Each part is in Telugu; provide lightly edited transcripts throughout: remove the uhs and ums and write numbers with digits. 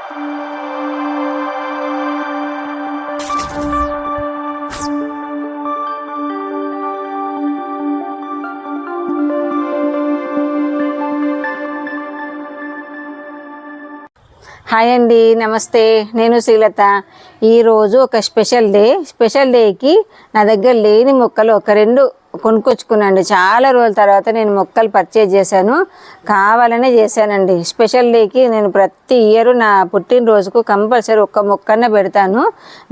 హాయ్ అండి, నమస్తే. నేను శ్రీలత. ఈరోజు ఒక స్పెషల్ డేకి నా దగ్గర లేని మొక్కలు ఒక 2 కొనుక్కొచ్చుకున్నాండి. చాలా రోజుల తర్వాత నేను మొక్కలు పర్చేజ్ చేశాను, కావాలనే చేశానండి. స్పెషల్ డేకి నేను ప్రతి ఇయర్ నా పుట్టినరోజుకు కంపల్సరీ ఒక్క మొక్కనే పెడతాను.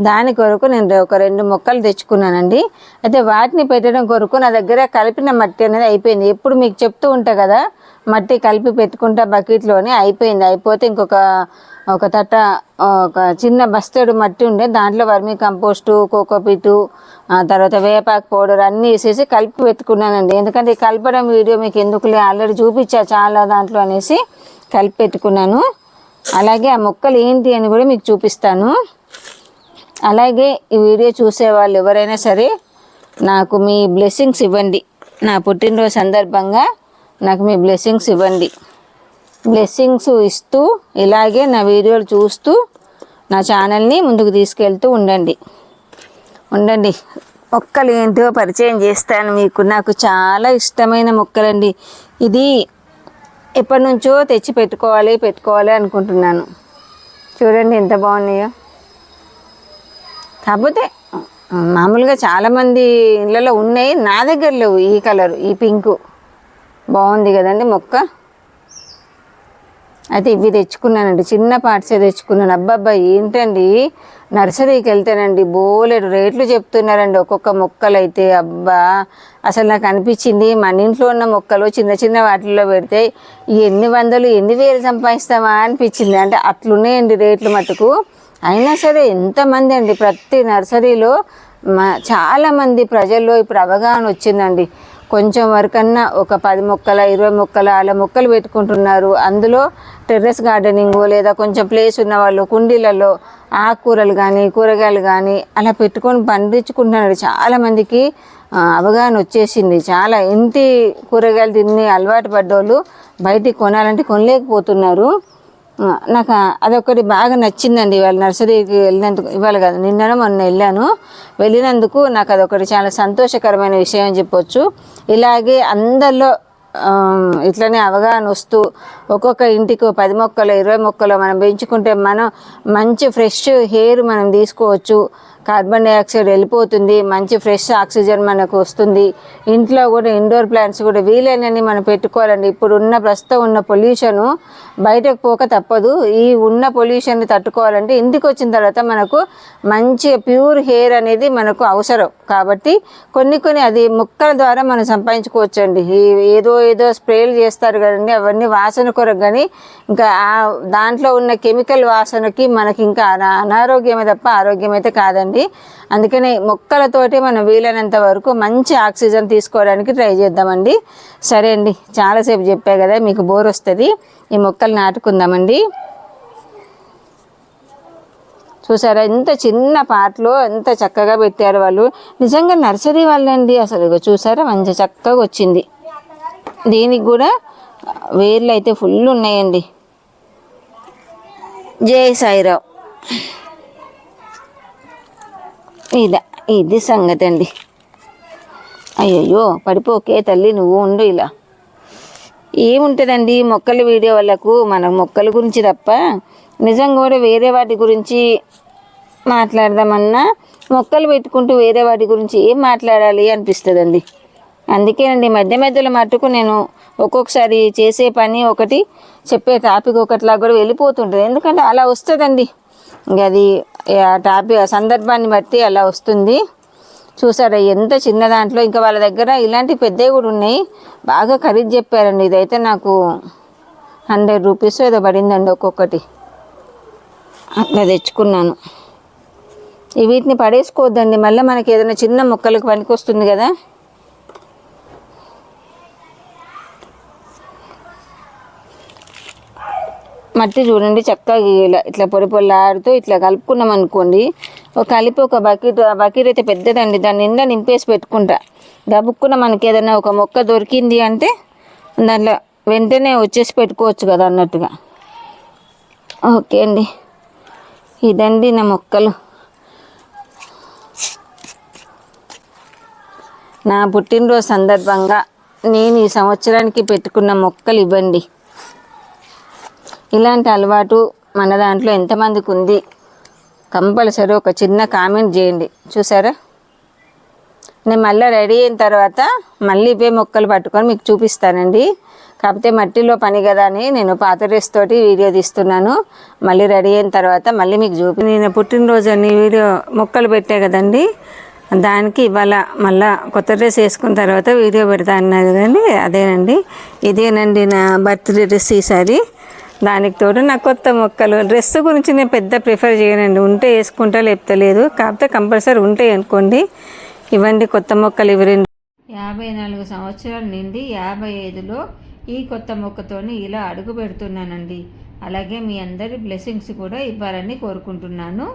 దాని కొరకు నేను ఒక 2 మొక్కలు తెచ్చుకున్నానండి. అయితే వాటిని పెట్టడం కొరకు నా దగ్గర కలిపిన మట్టి అనేది అయిపోయింది. ఎప్పుడు మీకు చెప్తూ ఉంటా కదా, మట్టి కలిపి పెట్టుకుంటా బకెట్లోనే అయిపోతే ఒక తట్ట ఒక చిన్న బస్తడు మట్టి ఉండే, దాంట్లో వర్మీ కంపోస్టు, కోకోపీటు, తర్వాత వేపాకు పౌడర్ అన్నీ వేసేసి కలిపి పెట్టుకున్నానండి. ఎందుకంటే ఈ కలపడం వీడియో మీకు ఎందుకులే, ఆల్రెడీ చూపించా చాలా దాంట్లో అనేసి కలిపి పెట్టుకున్నాను. అలాగే ఆ మొక్కలు ఏంటి అని కూడా మీకు చూపిస్తాను. అలాగే ఈ వీడియో చూసే వాళ్ళు ఎవరైనా సరే నాకు మీ బ్లెస్సింగ్స్ ఇవ్వండి. నా పుట్టినరోజు సందర్భంగా నాకు మీ బ్లెస్సింగ్స్ ఇవ్వండి. బ్లెస్సింగ్స్ ఇస్తూ ఇలాగే నా వీడియోలు చూస్తూ నా ఛానల్ని ముందుకు తీసుకెళ్తూ ఉండండి. మొక్కలు ఏంటో పరిచయం చేస్తాను మీకు. నాకు చాలా ఇష్టమైన మొక్కలండి. ఇది ఎప్పటి నుంచో తెచ్చి పెట్టుకోవాలి అనుకుంటున్నాను. చూడండి ఎంత బాగున్నాయో. కాకపోతే మామూలుగా చాలామంది ఇళ్ళలో ఉన్నాయి, నా దగ్గర లేవు. ఈ కలరు, ఈ పింకు బాగుంది కదండి మొక్క. అయితే ఇవి తెచ్చుకున్నానండి, చిన్న పార్ట్సే తెచ్చుకున్నాను. అబ్బాబ్బా ఏంటండి, నర్సరీకి వెళ్తేనండి బోలెడు రేట్లు చెప్తున్నారండి ఒక్కొక్క మొక్కలు అయితే. అబ్బా అసలు నాకు అనిపించింది మన ఇంట్లో ఉన్న మొక్కలు చిన్న వాటిల్లో పెడితే ఎన్ని వందలు ఎన్ని వేలు సంపాదిస్తామా అనిపించింది. అంటే అట్లున్నాయండి రేట్లు మటుకు. అయినా సరే ఎంతమంది అండి, ప్రతి నర్సరీలో చాలామంది ప్రజల్లో ఇప్పుడు అవగాహన వచ్చిందండి. కొంచెం వరకన్నా ఒక 10 మొక్కల 20 మొక్కల అలా మొక్కలు పెట్టుకుంటున్నారు. అందులో టెర్రస్ గార్డెనింగ్ లేదా కొంచెం ప్లేస్ ఉన్న వాళ్ళు కుండీలలో ఆకుకూరలు కానీ కూరగాయలు కానీ అలా పెట్టుకొని పండించుకుంటున్నారు. చాలామందికి అవగాహన వచ్చేసింది. చాలా ఇంటి కూరగాయలు తిని అలవాటు పడ్డోళ్ళు బయటికి కొనాలంటే కొనలేకపోతున్నారు. నాకు అదొకటి బాగా నచ్చిందండి. ఇవాళ నర్సరీకి వెళ్ళినందుకు, ఇవాళ కాదు నిన్న మొన్న వెళ్ళినందుకు నాకు అదొకటి చాలా సంతోషకరమైన విషయం అని చెప్పొచ్చు. ఇలాగే అందరిలో ఇట్లనే అవగాహన వస్తూ ఒక్కొక్క ఇంటికి 10 మొక్కలు 20 మొక్కలు మనం పెంచుకుంటే మనం మంచి ఫ్రెష్ ఎయిర్ మనం తీసుకోవచ్చు. కార్బన్ డైఆక్సైడ్ వెళ్ళిపోతుంది, మంచి ఫ్రెష్ ఆక్సిజన్ మనకు వస్తుంది. ఇంట్లో కూడా ఇండోర్ ప్లాంట్స్ కూడా వీలైనన్ని మనం పెట్టుకోవాలండి. ప్రస్తుతం ఉన్న పొల్యూషను బయటకు పోక తప్పదు. ఈ ఉన్న పొల్యూషన్ని తట్టుకోవాలంటే ఇంటికి వచ్చిన తర్వాత మనకు మంచి ప్యూర్ ఎయిర్ అనేది మనకు అవసరం. కాబట్టి కొన్ని అది మొక్కల ద్వారా మనం సంపాదించుకోవచ్చు అండి. ఏదో స్ప్రేలు చేస్తారు కదండి, అవన్నీ వాసన కొరకు. కానీ ఇంకా దాంట్లో ఉన్న కెమికల్ వాసనకి మనకి ఇంకా అనారోగ్యమే తప్ప ఆరోగ్యం అయితే కాదండి. అందుకని మొక్కలతోటి మనం వీలైనంత వరకు మంచి ఆక్సిజన్ తీసుకోవడానికి ట్రై చేద్దామండి. సరే అండి, చాలాసేపు చెప్పా కదా, మీకు బోర్ వస్తుంది. ఈ మొక్కలు నాటుకుందామండి. చూసారా ఎంత చిన్న పాటలో ఎంత చక్కగా పెట్టారు వాళ్ళు. నిజంగా నర్సరీ వాళ్ళండి అసలు. చూసారా మంచి చక్కగా వచ్చింది. దీనికి కూడా వేర్లు అయితే ఫుల్ ఉన్నాయండి. జై సాయిరావు. ఇది సంగతి అండి. అయ్యయ్యో పడిపోకే తల్లి, నువ్వు ఉండు. ఇలా ఏముంటుందండి మొక్కల వీడియో వాళ్ళకు, మన మొక్కల గురించి తప్ప నిజంగా కూడా వేరే వాటి గురించి మాట్లాడదామన్నా మొక్కలు పెట్టుకుంటూ వేరే వాటి గురించి ఏం మాట్లాడాలి అనిపిస్తుందండి. అందుకేనండి మధ్యలో మట్టుకు నేను ఒక్కొక్కసారి చేసే పని ఒకటి, చెప్పే టాపిక్ ఒకటిలా కూడా వెళ్ళిపోతుంటుంది. ఎందుకంటే అలా వస్తుందండి. ఇంకా అది టాపిక్ సందర్భాన్ని బట్టి అలా వస్తుంది. చూసారా ఎంత చిన్న దాంట్లో. ఇంకా వాళ్ళ దగ్గర ఇలాంటి పెద్దవి కూడా ఉన్నాయి. బాగా ఖరీదు చెప్పారండి. ఇదైతే నాకు 100 రూపీస్ ఏదో పడిందండి ఒక్కొక్కటి. అట్లా తెచ్చుకున్నాను. వీటిని పడేసుకోవద్దండి, మళ్ళీ మనకి ఏదైనా చిన్న మొక్కలకు పనికి వస్తుంది కదా. మట్టి చూడండి చక్కగా ఇట్లా పొడిలాడుతూ ఇట్లా కలుపుకున్నాం అనుకోండి. కలిపి ఒక బకెట్ అయితే పెద్దదండి, దాన్ని నిండా నింపేసి పెట్టుకుంటా. గబుక్కున మనకి ఏదైనా ఒక మొక్క దొరికింది అంటే దాంట్లో వెంటనే వచ్చేసి పెట్టుకోవచ్చు కదా అన్నట్టుగా. ఓకే అండి. ఇదండి నా మొక్కలు. నా పుట్టినరోజు సందర్భంగా నేను ఈ సంవత్సరానికి పెట్టుకున్న మొక్కలు ఇవ్వండి. ఇలాంటి అలవాటు మన దాంట్లో ఎంతమందికి ఉంది? కంపల్సరీ ఒక చిన్న కామెంట్ చేయండి. చూసారా, నేను మళ్ళీ రెడీ అయిన తర్వాత మళ్ళీ ఇవే మొక్కలు పట్టుకొని మీకు చూపిస్తానండి. కాకపోతే మట్టిలో పని కదా అని నేను పాత డ్రెస్ తోటి వీడియో తీస్తున్నాను. మళ్ళీ రెడీ అయిన తర్వాత మళ్ళీ మీకు నేను పుట్టినరోజు అని వీడియో మొక్కలు పెట్టా కదండి, దానికి ఇవాళ మళ్ళీ కొత్త డ్రెస్ వేసుకున్న తర్వాత వీడియో పెడతా అన్నది కదండి, అదేనండి. ఇదేనండి నా బర్త్డే డ్రెస్ ఈసారి. దానికి తోడు నా కొత్త మొక్కలు. డ్రెస్ గురించి నేను పెద్ద ప్రిఫర్ చేయనండి, ఉంటే వేసుకుంటా లేకపోతే లేదు. కాకపోతే కంపల్సరీ ఉంటాయి అనుకోండి. ఇవ్వండి కొత్త మొక్కలు ఇవి రెండు. 54 సంవత్సరాల నుండి 55లో ఈ కొత్త మొక్కతోని ఇలా అడుగు పెడుతున్నానండి. అలాగే మీ అందరి బ్లెస్సింగ్స్ కూడా ఇవ్వాలని కోరుకుంటున్నాను.